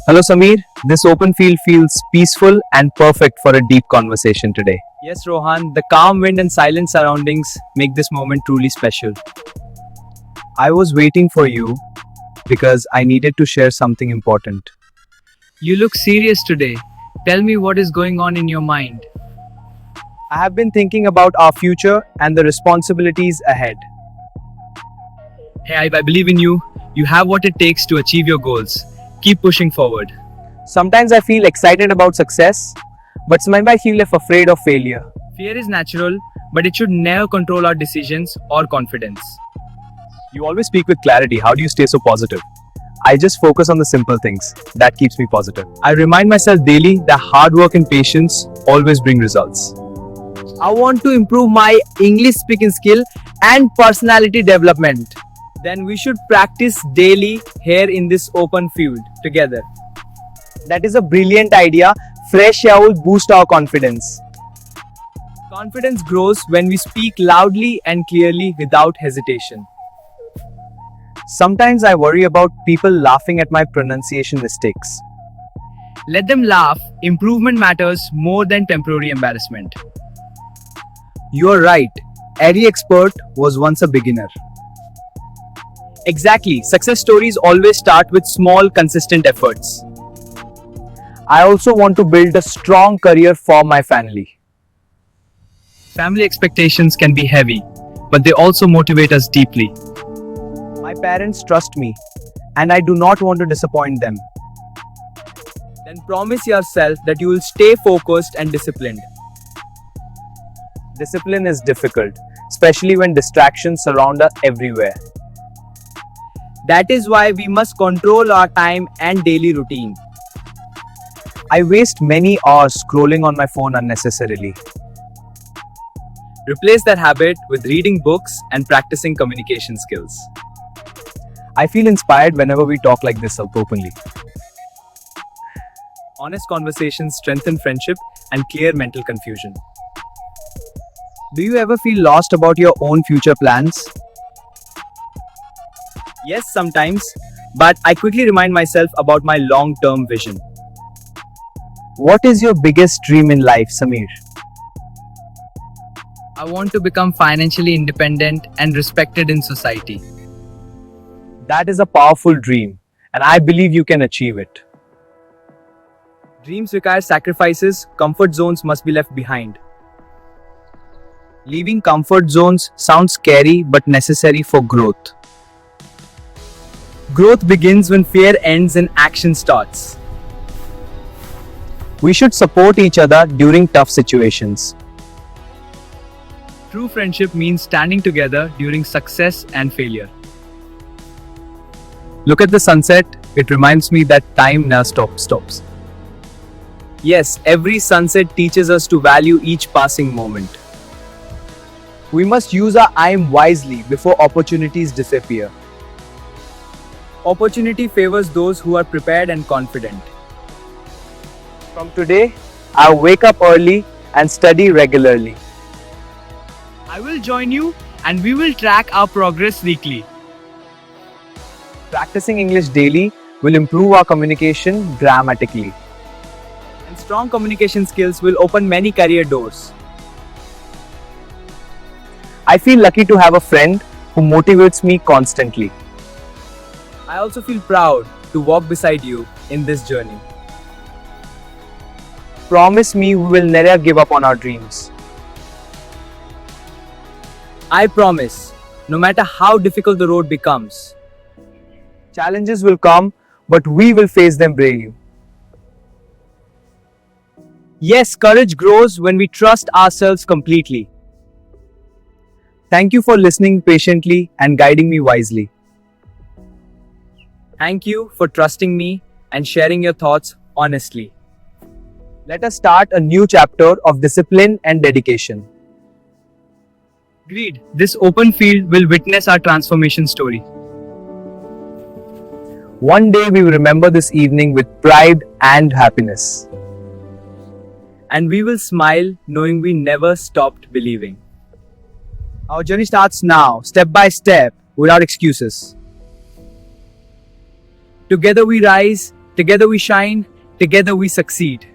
Hello Samir, this open field feels peaceful and perfect for a deep conversation today. Yes, Rohan, the calm wind and silent surroundings make this moment truly special. I was waiting for you because I needed to share something important. You look serious today. Tell me what is going on in your mind. I have been thinking about our future and the responsibilities ahead. Hey, I believe in you. You have what it takes to achieve your goals. Keep pushing forward. Sometimes I feel excited about success, but sometimes I feel afraid of failure. Fear is natural, but it should never control our decisions or confidence. You always speak with clarity. How do you stay so positive? I just focus on the simple things. That keeps me positive. I remind myself daily that hard work and patience always bring results. I want to improve my English speaking skill and personality development. Then we should practice daily here in this open field together. That is a brilliant idea. Fresh air will boost our confidence. Confidence grows when we speak loudly and clearly without hesitation. Sometimes I worry about people laughing at my pronunciation mistakes. Let them laugh. Improvement matters more than temporary embarrassment. You are right. Every expert was once a beginner. Exactly. Success stories always start with small, consistent efforts. I also want to build a strong career for my family. Family expectations can be heavy, but they also motivate us deeply. My parents trust me, and I do not want to disappoint them. Then promise yourself that you will stay focused and disciplined. Discipline is difficult, especially when distractions surround us everywhere. That is why we must control our time and daily routine. I waste many hours scrolling on my phone unnecessarily. Replace that habit with reading books and practicing communication skills. I feel inspired whenever we talk like this openly. Honest conversations strengthen friendship and clear mental confusion. Do you ever feel lost about your own future plans? Yes, sometimes, but I quickly remind myself about my long-term vision. What is your biggest dream in life, Samir? I want to become financially independent and respected in society. That is a powerful dream, and I believe you can achieve it. Dreams require sacrifices, comfort zones must be left behind. Leaving comfort zones sounds scary but necessary for growth. Growth begins when fear ends and action starts. We should support each other during tough situations. True friendship means standing together during success and failure. Look at the sunset, it reminds me that time never stops. Yes, every sunset teaches us to value each passing moment. We must use our time wisely before opportunities disappear. Opportunity favors those who are prepared and confident. From today, I'll wake up early and study regularly. I will join you and we will track our progress weekly. Practicing English daily will improve our communication dramatically. And strong communication skills will open many career doors. I feel lucky to have a friend who motivates me constantly. I also feel proud to walk beside you in this journey. Promise me we will never give up on our dreams. I promise, no matter how difficult the road becomes. Challenges will come, but we will face them bravely. Yes, courage grows when we trust ourselves completely. Thank you for listening patiently and guiding me wisely. Thank you for trusting me and sharing your thoughts honestly. Let us start a new chapter of discipline and dedication. Agreed. This open field will witness our transformation story. One day we will remember this evening with pride and happiness. And we will smile knowing we never stopped believing. Our journey starts now, step by step, without excuses. Together we rise, Together we shine, together we succeed.